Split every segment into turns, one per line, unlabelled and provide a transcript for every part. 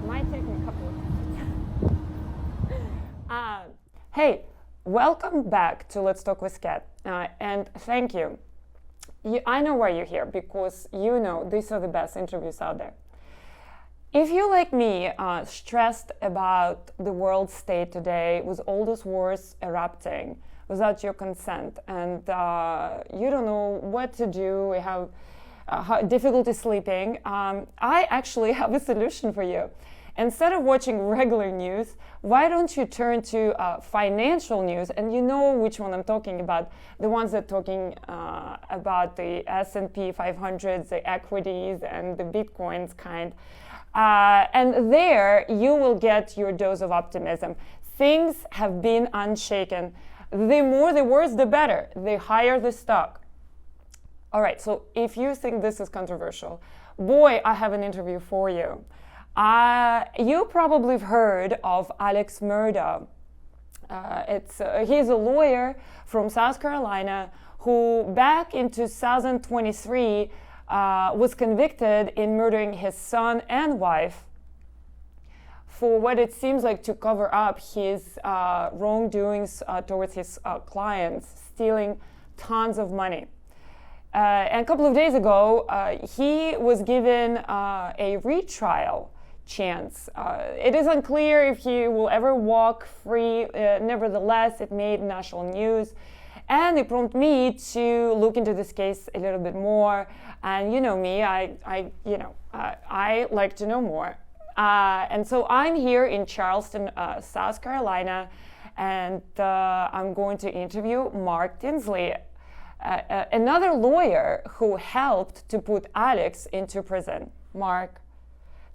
might take me a couple of times. Hey, welcome back to Let's Talk with Kat, and thank you. I know why you're here, because you know these are the best interviews out there. If you, like me, stressed about the world state today with all those wars erupting without your consent, and you don't know what to do, you have difficulty sleeping, I actually have a solution for you. Instead of watching regular news, why don't you turn to financial news? And you know which one I'm talking about, the ones that are talking about the S&P 500, the equities, and the Bitcoins kind. And there you will get your dose of optimism. Things have been unshaken. The more the worse, the better. The higher the stock. All right, so if you think this is controversial, boy, I have an interview for you. You probably have heard of Alex Murdaugh. He's a lawyer from South Carolina who back in 2023 was convicted in murdering his son and wife for what it seems like to cover up his wrongdoings towards his clients, stealing tons of money. And a couple of days ago, he was given a retrial chance. It is unclear if he will ever walk free. Nevertheless, it made national news. And it prompted me to look into this case a little bit more. And you know me, I like to know more. And so I'm here in Charleston, South Carolina, and I'm going to interview Mark Tinsley, another lawyer who helped to put Alex into prison. Mark,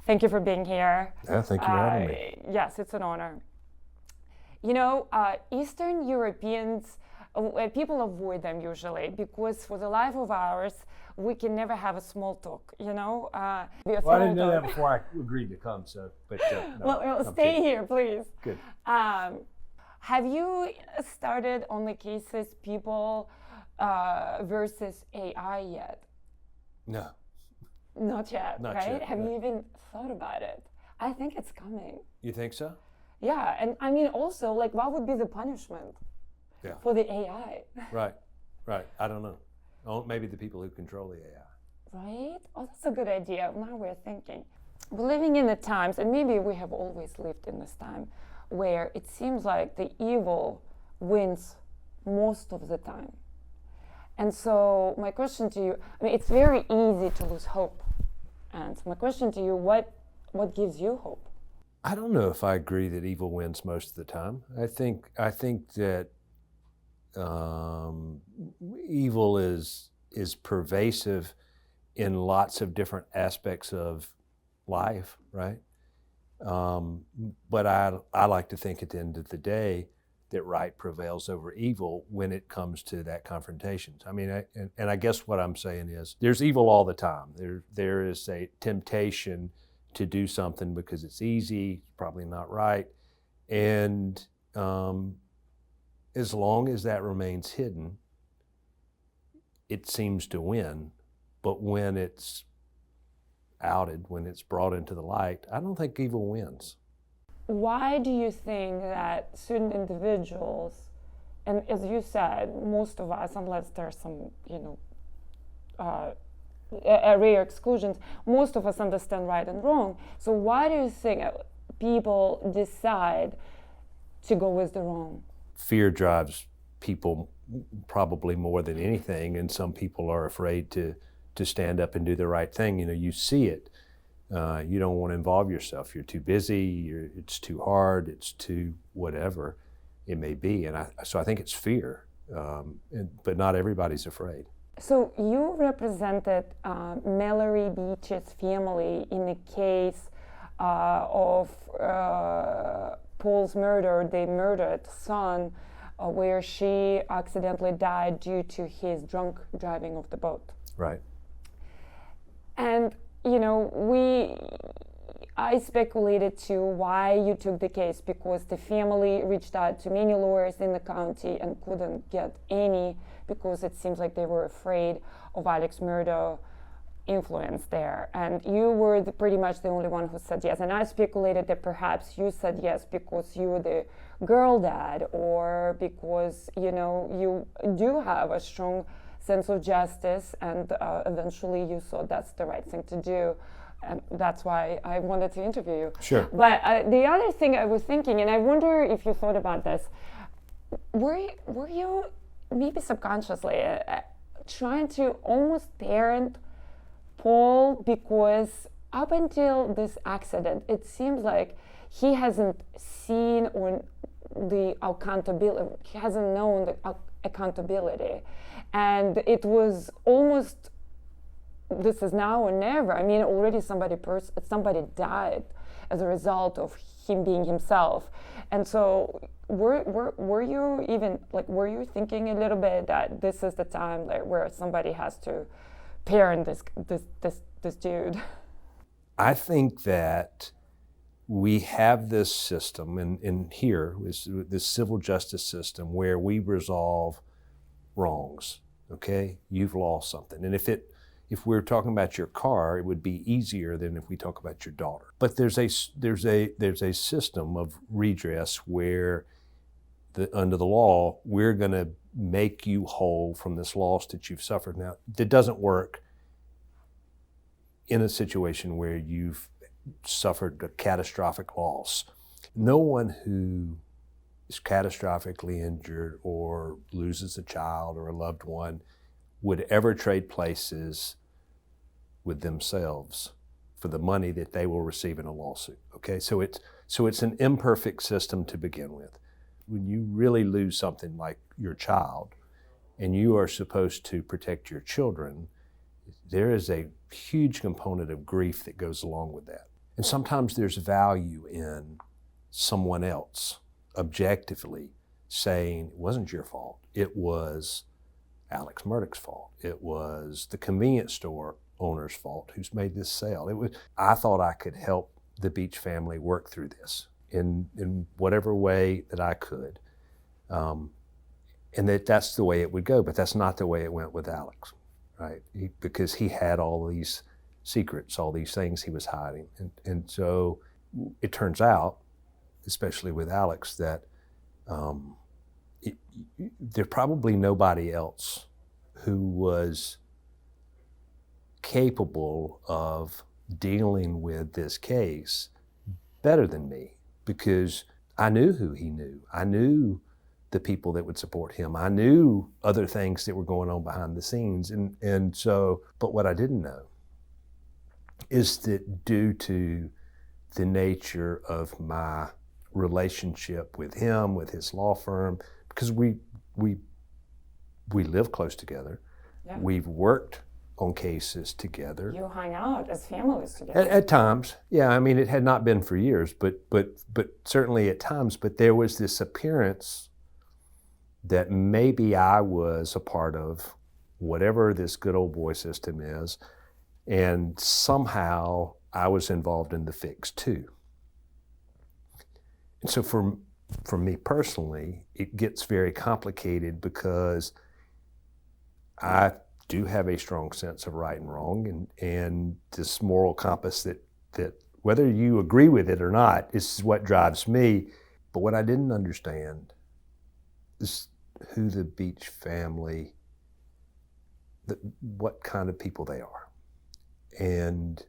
thank you for being here.
Yeah, thank you for having me.
Yes, it's an honor. You know, Eastern Europeans, people avoid them usually because for the life of ours, we can never have a small talk, you know?
Well, I didn't know that before I agreed to come, so, but no,
well, stay here, please.
Good.
Have you started on the cases people versus AI yet?
No.
Not yet,
Not
right?
yet,
Have
no.
you even thought about it? I think it's coming.
You think so?
Yeah, and I mean also, like, what would be the punishment for the AI?
Right. I don't know. Oh, maybe the people who control the AI.
Right? Oh, that's a good idea. Now we're thinking. We're living in the times, and maybe we have always lived in this time, where it seems like the evil wins most of the time. And so my question to you, I mean, it's very easy to lose hope. And my question to you, what gives you hope?
I don't know if I agree that evil wins most of the time. I think that evil is pervasive in lots of different aspects of life, right? But I like to think at the end of the day that right prevails over evil when it comes to that confrontation. I mean, and I guess what I'm saying is there's evil all the time. There is a temptation to do something because it's easy, probably not right. And as long as that remains hidden, it seems to win. But when it's outed, when it's brought into the light, I don't think evil wins.
Why do you think that certain individuals, and as you said, most of us, unless there's some, rare exclusions, most of us understand right and wrong. So why do you think people decide to go with the wrong?
Fear drives people probably more than anything, and some people are afraid to stand up and do the right thing. You know, you see it. You don't want to involve yourself. You're too busy. It's too hard. It's too whatever it may be. And so I think it's fear, but not everybody's afraid.
So you represented Mallory Beach's family in the case of Paul's murder, the murdered son, where she accidentally died due to his drunk driving of the boat.
Right.
And I speculated to why you took the case, because the family reached out to many lawyers in the county and couldn't get any, because it seems like they were afraid of Alex Murdaugh influence there, and you were pretty much the only one who said yes. And I speculated that perhaps you said yes because you were the girl dad, or because you do have a strong sense of justice, and eventually you thought that's the right thing to do. And that's why I wanted to interview you.
Sure.
But the other thing I was thinking, and I wonder if you thought about this, were you maybe subconsciously trying to almost parent Paul, because up until this accident, it seems like he hasn't seen or the accountability, he hasn't known the accountability. And it was almost, this is now or never. I mean, already somebody died as a result of him being himself. And so were you even, were you thinking a little bit that this is the time where somebody has to parent this dude?
I think that we have this system, and here is this civil justice system where we resolve wrongs. Okay, you've lost something, and if we're talking about your car, it would be easier than if we talk about your daughter. But there's a system of redress where under the law, we're going to make you whole from this loss that you've suffered. Now, that doesn't work in a situation where you've suffered a catastrophic loss. No one who is catastrophically injured or loses a child or a loved one would ever trade places with themselves for the money that they will receive in a lawsuit. Okay, so it's an imperfect system to begin with. When you really lose something like your child, and you are supposed to protect your children, there is a huge component of grief that goes along with that. And sometimes there's value in someone else objectively saying, it wasn't your fault, it was Alex Murdaugh's fault, it was the convenience store owner's fault who's made this sale. I thought I could help the Beach family work through this in whatever way that I could. And that's the way it would go, but that's not the way it went with Alex, right? Because he had all these secrets, all these things he was hiding. And so it turns out, especially with Alex, that there's probably nobody else who was capable of dealing with this case better than me, because I knew who he knew. I knew the people that would support him. I knew other things that were going on behind the scenes. And so, but what I didn't know is that due to the nature of my relationship with him, with his law firm, because we live close together. Yeah. We've worked on cases together.
You hung out as families together.
At times, yeah. I mean, it had not been for years, but certainly at times. But there was this appearance that maybe I was a part of whatever this good old boy system is, and somehow I was involved in the fix too. And so for me personally, it gets very complicated because I do have a strong sense of right and wrong, and this moral compass that whether you agree with it or not is what drives me. But what I didn't understand is who the Beach family, what kind of people they are. And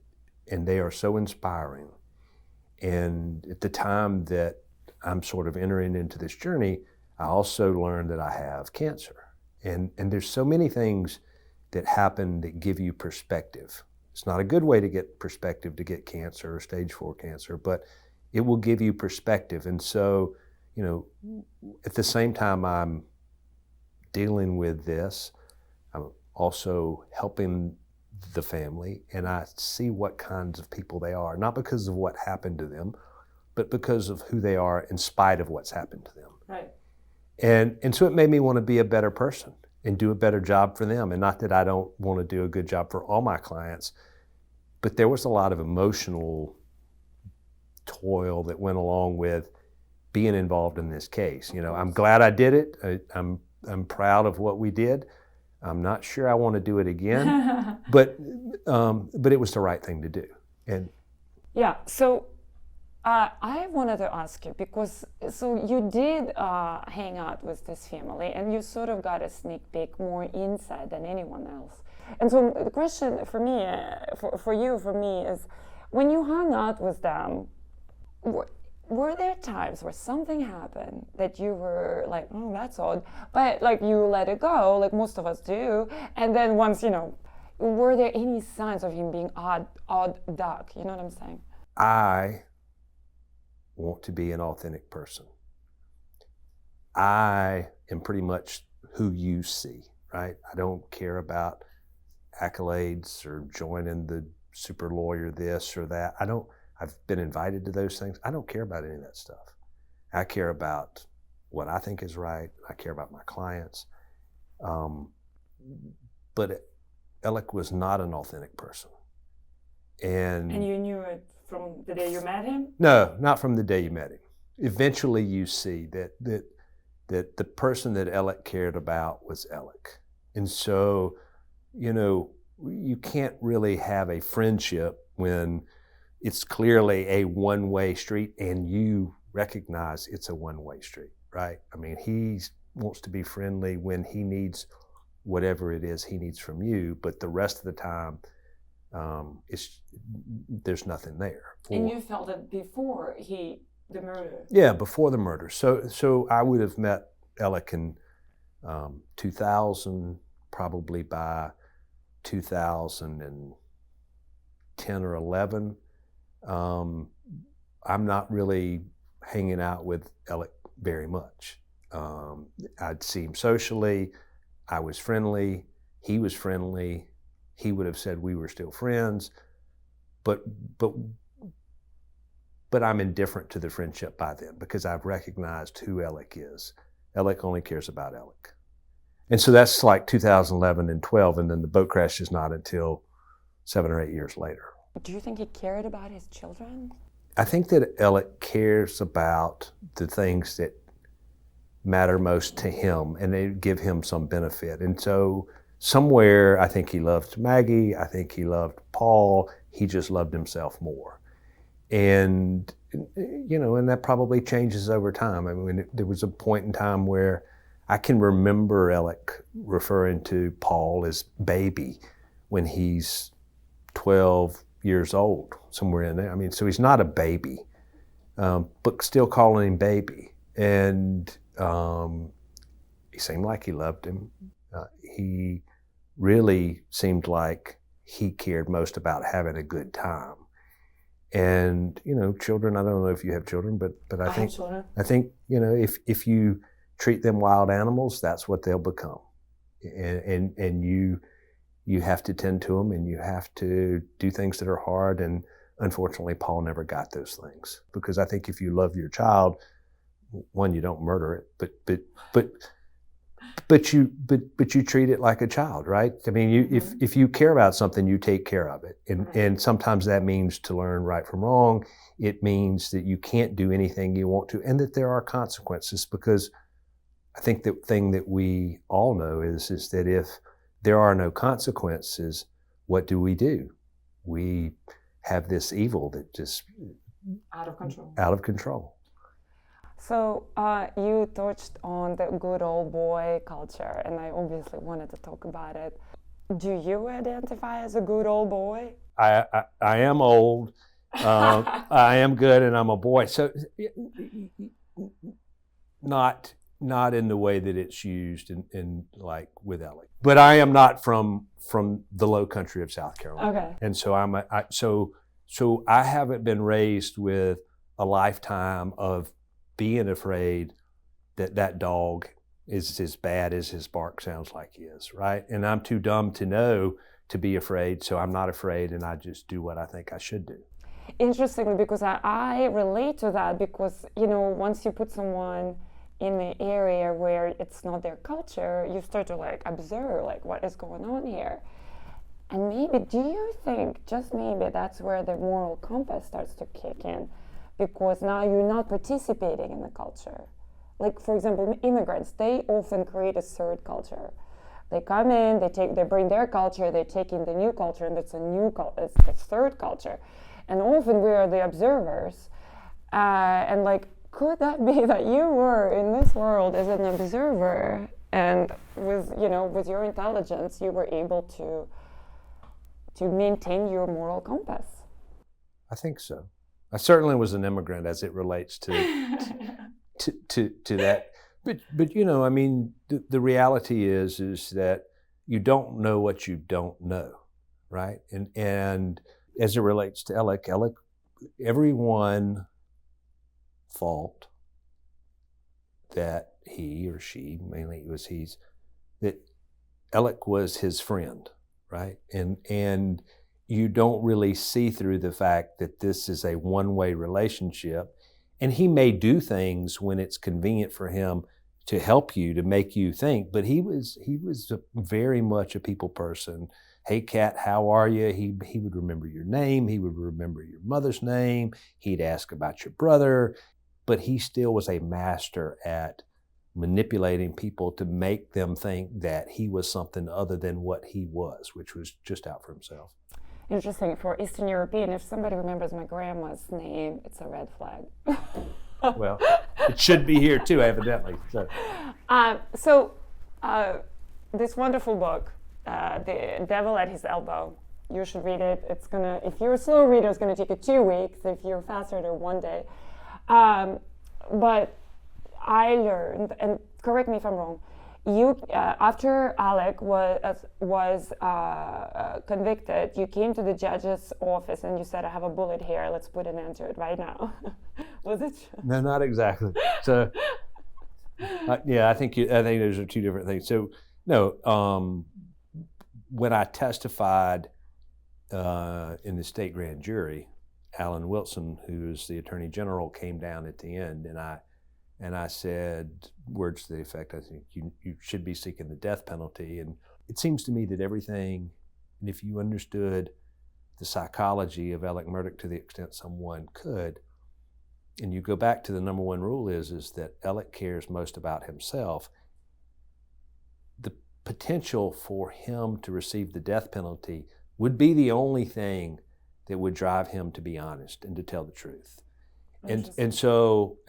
they are so inspiring. And at the time that I'm sort of entering into this journey, I also learned that I have cancer. And there's so many things that happen that give you perspective. It's not a good way to get perspective to get cancer or stage 4 cancer, but it will give you perspective. And so, at the same time I'm dealing with this, I'm also helping the family, and I see what kinds of people they are, not because of what happened to them, but because of who they are in spite of what's happened to them.
Right.
And so it made me want to be a better person and do a better job for them. And not that I don't want to do a good job for all my clients, but there was a lot of emotional toil that went along with being involved in this case. I'm glad I did it. I'm proud of what we did. I'm not sure I want to do it again, but it was the right thing to do. And
yeah, so I wanted to ask you, because so you did hang out with this family and you sort of got a sneak peek more inside than anyone else. And so the question for me, for me is, when you hung out with them, were there times where something happened that you were like, oh, that's odd, but like you let it go, like most of us do, and then once, were there any signs of him being odd duck? You know what I'm saying?
I want to be an authentic person. I am pretty much who you see, right? I don't care about accolades or joining the super lawyer this or that. I've been invited to those things. I don't care about any of that stuff. I care about what I think is right. I care about my clients. But Alec was not an authentic person. And
you knew it from the day you met him?
No, not from the day you met him. Eventually you see that the person that Alec cared about was Alec. And so, you can't really have a friendship when it's clearly a one-way street and you recognize it's a one-way street, right? I mean, he wants to be friendly when he needs whatever it is he needs from you, but the rest of the time, there's nothing there.
And you felt it before the murder? Yeah,
before the murder. So I would have met Alec in 2000, probably by 2010 or 11. I'm not really hanging out with Alec very much. I'd see him socially. I was friendly. He was friendly. He would have said we were still friends, but I'm indifferent to the friendship by then because I've recognized who Alec is. Alec only cares about Alec. And so that's like 2011 and 12, and then the boat crash is not until 7 or 8 years later.
Do you think he cared about his children?
I think that Alec cares about the things that matter most to him, and they give him some benefit. And so somewhere, I think he loved Maggie, I think he loved Paul, he just loved himself more. And, and that probably changes over time. I mean, there was a point in time where I can remember Alec referring to Paul as baby when he's 12 years old, somewhere in there. I mean, so he's not a baby, but still calling him baby. And he seemed like he loved him. He really seemed like he cared most about having a good time. And, children, I don't know if you have children, but I think,
have children.
I think, if you treat them wild animals, that's what they'll become. And you have to tend to them and you have to do things that are hard. And unfortunately, Paul never got those things, because I think if you love your child, one, you don't murder it, but you treat it like a child, right? I mean, if you care about something, you take care of it. And sometimes that means to learn right from wrong. It means that you can't do anything you want to, and that there are consequences, because I think the thing that we all know is that if there are no consequences, what do? We have this evil that just
out of
control.
So you touched on the good old boy culture, and I obviously wanted to talk about it. Do you identify as a good old boy?
I am old, I am good, and I'm a boy. So not in the way that it's used in like with Alec. But I am not from the low country of South Carolina.
Okay.
And so so I haven't been raised with a lifetime of being afraid that dog is as bad as his bark sounds like he is, right? And I'm too dumb to know to be afraid, so I'm not afraid, and I just do what I think I should do.
Interestingly, because I relate to that, because, once you put someone in the area where it's not their culture, you start to observe what is going on here. And maybe, do you think, just maybe, that's where the moral compass starts to kick in? Because now you're not participating in the culture. Like, for example, immigrants, they often create a third culture. They come in, they bring their culture, they take in the new culture, and it's it's the third culture. And often we are the observers. And like, could that be that you were in this world as an observer, and with your intelligence, you were able to maintain your moral compass?
I think so. I certainly was an immigrant as it relates to that. But I mean, the reality is that you don't know what you don't know, right? And as it relates to Alec, everyone thought that he or she, mainly it was that Alec was his friend, right? And you don't really see through the fact that this is a one-way relationship. And he may do things when it's convenient for him to help you, to make you think, but he was very much a people person. Hey, Kat, how are you? He would remember your name. He would remember your mother's name. He'd ask about your brother, but he still was a master at manipulating people to make them think that he was something other than what he was, which was just out for himself.
Interesting. For Eastern European, if somebody remembers my grandma's name, it's a red flag.
Well, it should be here too, evidently.
So, this wonderful book, The Devil at His Elbow. You should read it. If you're a slow reader, it's gonna take you 2 weeks. If you're fast reader, 1 day. But I learned, and correct me if I'm wrong, you after Alec was convicted, you came to the judge's office and you said, "I have a bullet here. Let's put an end to it right now." Was it?
No, not exactly. So, yeah, I think those are two different things. So, no, when I testified in the state grand jury, Alan Wilson, who is the Attorney General, came down at the end, and I said words to the effect, I think you should be seeking the death penalty. And it seems to me that everything, and if you understood the psychology of Alec Murdaugh to the extent someone could, and you go back to the number one rule is that Alec cares most about himself, the potential for him to receive the death penalty would be the only thing that would drive him to be honest and to tell the truth. And so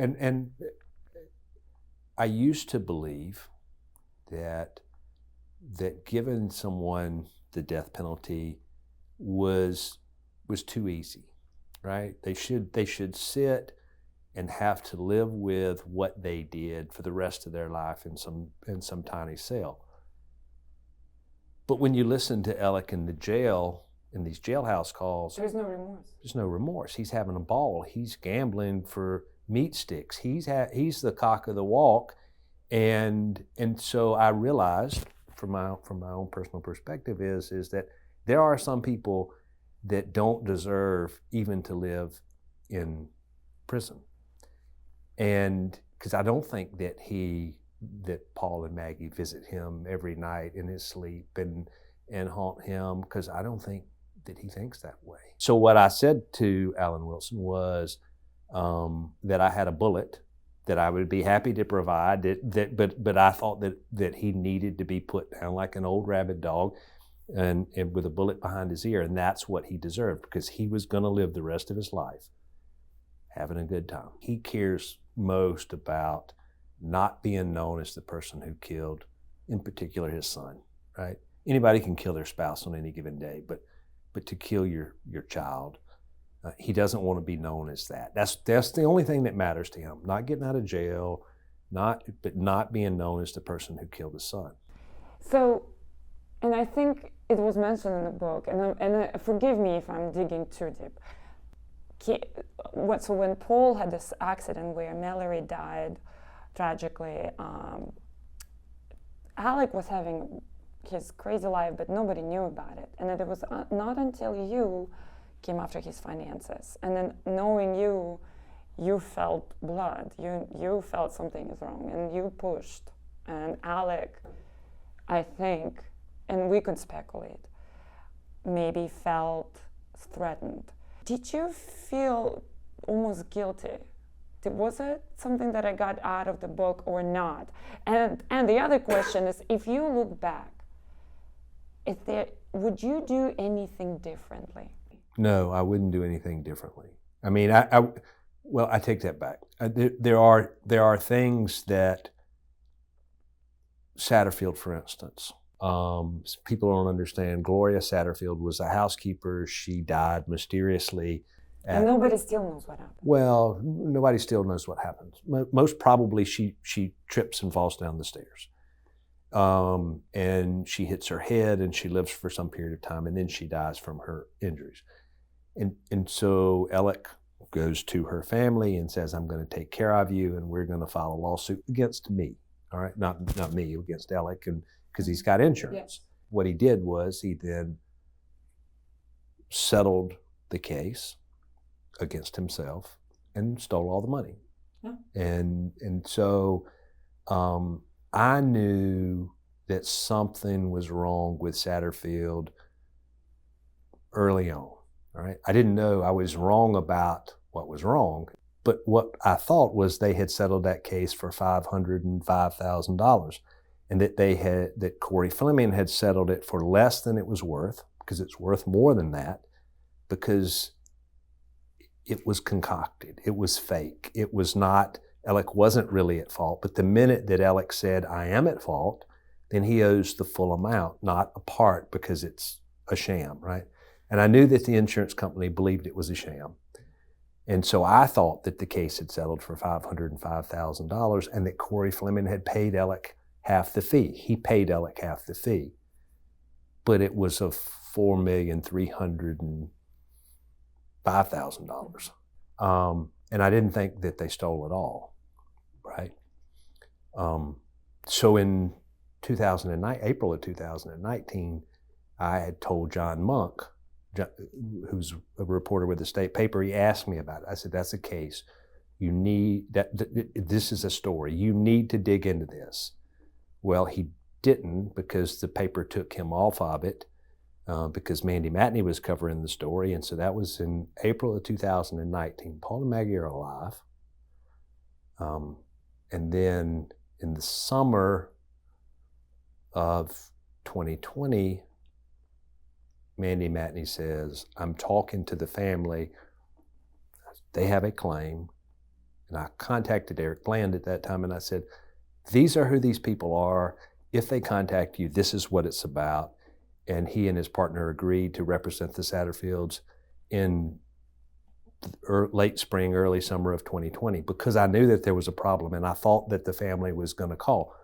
I used to believe that giving someone the death penalty was too easy, right? They should sit and have to live with what they did for the rest of their life in some tiny cell. But when you listen to Alec in the jail, in these jailhouse calls,
there's no remorse.
There's no remorse. He's having a ball. He's gambling for meat sticks. He's the cock of the walk, and so I realized from my own personal perspective is that there are some people that don't deserve even to live in prison, and because I don't think that Paul and Maggie visit him every night in his sleep and haunt him, because I don't think that he thinks that way. So what I said to Alan Wilson was that I had a bullet that I would be happy to provide, but I thought that he needed to be put down like an old rabid dog and with a bullet behind his ear, and that's what he deserved, because he was going to live the rest of his life having a good time. He cares most about not being known as the person who killed, in particular, his son, right? Anybody can kill their spouse on any given day, but to kill your child, he doesn't want to be known as that. That's the only thing that matters to him. Not getting out of jail, but not being known as the person who killed his son.
So, and I think it was mentioned in the book, and forgive me if I'm digging too deep. So when Paul had this accident where Mallory died tragically, Alec was having his crazy life, but nobody knew about it. And it was not until you came after his finances. And then knowing you felt blood. You felt something is wrong, and you pushed. And Alec, I think, and we could speculate, maybe felt threatened. Did you feel almost guilty? Was it something that I got out of the book or not? And the other question is, if you look back would you do anything differently?
No, I wouldn't do anything differently. I mean, I take that back. There are things that Satterfield, for instance, people don't understand. Gloria Satterfield was a housekeeper. She died mysteriously.
And nobody still knows what happened.
Well, nobody still knows what happened. Most probably she trips and falls down the stairs. And she hits her head and she lives for some period of time and then she dies from her injuries. And so Alec goes to her family and says, I'm going to take care of you and we're going to file a lawsuit against me. All right, not me, against Alec, and because he's got insurance. Yes. What he did was he then settled the case against himself and stole all the money. Yeah. And so I knew that something was wrong with Satterfield early on. All right, I didn't know I was wrong about what was wrong, but what I thought was they had settled that case for $505,000, and that Corey Fleming had settled it for less than it was worth, because it's worth more than that, because it was concocted, it was fake, it was not. Alec wasn't really at fault, but the minute that Alec said, I am at fault, then he owes the full amount, not a part, because it's a sham, right? And I knew that the insurance company believed it was a sham. And so I thought that the case had settled for $505,000 and that Corey Fleming had paid Alec half the fee. He paid Alec half the fee, but it was a $4,305,000. And I didn't think that they stole it all, right? So in April of 2019, I had told John Monk, who's a reporter with the state paper, he asked me about it. I said, that's a case. You need, this is a story. You need to dig into this. Well, he didn't, because the paper took him off of it, because Mandy Matney was covering the story. And so that was in April of 2019. Paul and Maggie are alive. And then in the summer of 2020, Mandy Matney says, I'm talking to the family. They have a claim. And I contacted Eric Bland at that time and I said, these are who these people are. If they contact you, this is what it's about. And he and his partner agreed to represent the Satterfields in late spring, early summer of 2020, because I knew that there was a problem and I thought that the family was going to call.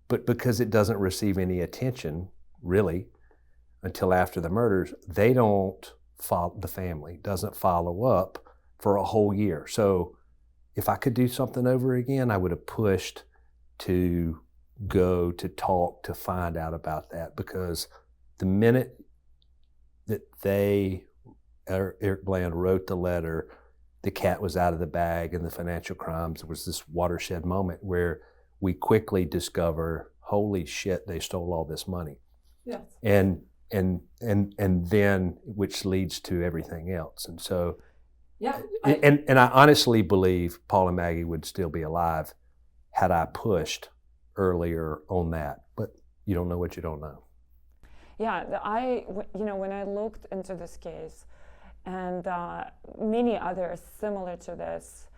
But because it doesn't receive any attention, really, until after the murders, they don't follow, the family doesn't follow up for a whole year. So if I could do something over again, I would have pushed to go to talk to find out about that, because the minute that Eric Bland wrote the letter, the cat was out of the bag and the financial crimes, there was this watershed moment where we quickly discover, holy shit, they stole all this money. Yes. And then, which leads to everything else. And so, yeah. And I honestly believe Paul and Maggie would still be alive had I pushed earlier on that. But you don't know what you don't know.
Yeah, when I looked into this case and many others similar to this,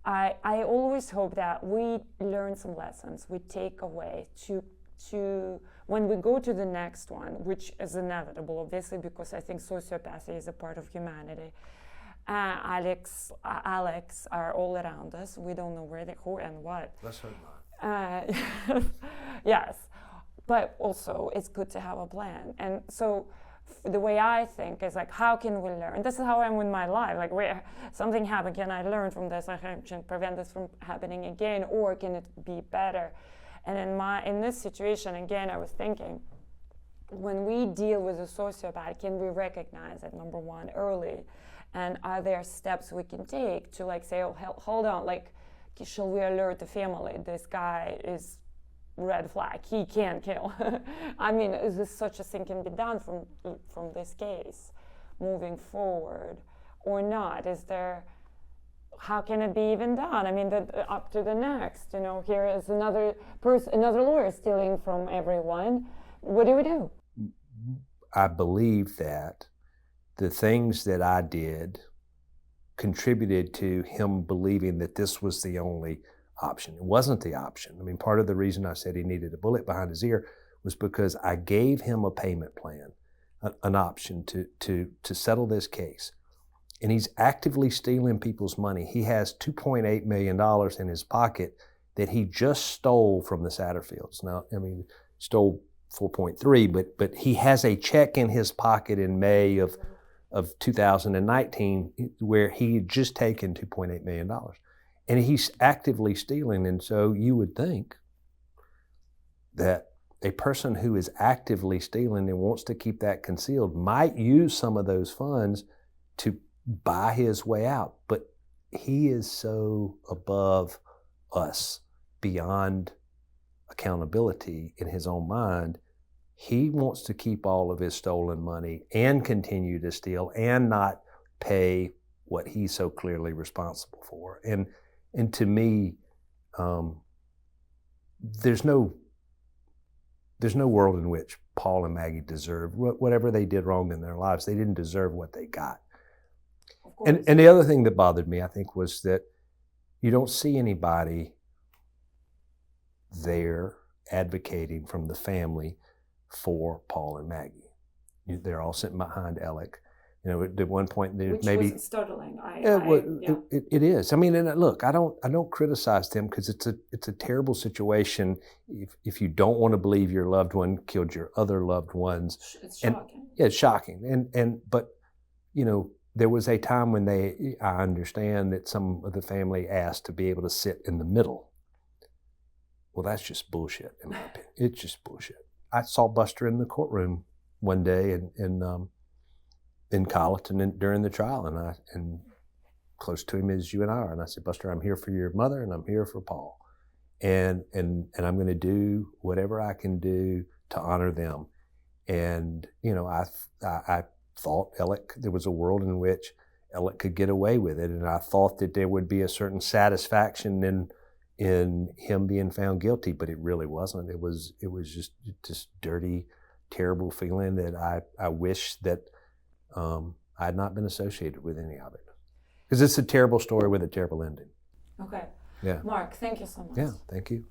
I always hope that we learn some lessons, we take away to when we go to the next one, which is inevitable, obviously, because I think sociopathy is a part of humanity. Alex are all around us. We don't know who and what.
Let's hope not.
Yes, but also it's good to have a plan. And so the way I think is like, how can we learn? This is how I'm with my life. Like, where something happened, can I learn from this? I can prevent this from happening again, or can it be better? And in this situation, again, I was thinking, when we deal with a sociopath, can we recognize it, number one, early? And are there steps we can take to say, oh, hold on, shall we alert the family? This guy is red flag, he can't kill. I mean, is this such a thing can be done from this case moving forward or not? How can it be even done? I mean, up to the next, here is another lawyer stealing from everyone. What do we do?
I believe that the things that I did contributed to him believing that this was the only option. It wasn't the option. I mean, part of the reason I said he needed a bullet behind his ear was because I gave him a payment plan, an option to settle this case. And he's actively stealing people's money. He has $2.8 million in his pocket that he just stole from the Satterfields. Now, I mean, stole 4.3, but he has a check in his pocket in May of 2019 where he had just taken $2.8 million. And he's actively stealing. And so you would think that a person who is actively stealing and wants to keep that concealed might use some of those funds to buy his way out. But he is so above us, beyond accountability in his own mind. He wants to keep all of his stolen money and continue to steal and not pay what he's so clearly responsible for. And to me, there's no world in which Paul and Maggie deserve whatever they did wrong in their lives. They didn't deserve what they got. And the other thing that bothered me, I think, was that you don't see anybody there advocating from the family for Paul and Maggie. They're all sitting behind Alec. You know, at one point,
which
maybe
was startling.
It is. I mean, and look, I don't criticize them because it's a terrible situation. If you don't want to believe your loved one killed your other loved ones,
it's shocking.
Yeah, it's shocking. But you know, there was a time when I understand that some of the family asked to be able to sit in the middle. Well, that's just bullshit, in my opinion. It's just bullshit. I saw Buster in the courtroom one day in Colleton during the trial, and close to him as you and I are. And I said, Buster, I'm here for your mother, and I'm here for Paul, and I'm going to do whatever I can do to honor them. And you know, I thought there was a world in which Alec could get away with it, and I thought that there would be a certain satisfaction in him being found guilty, but it really wasn't. It was just this dirty, terrible feeling that I wish that I had not been associated with any of it. Because it's a terrible story with a terrible ending.
Okay.
Yeah.
Mark, thank you so much.
Yeah, thank you.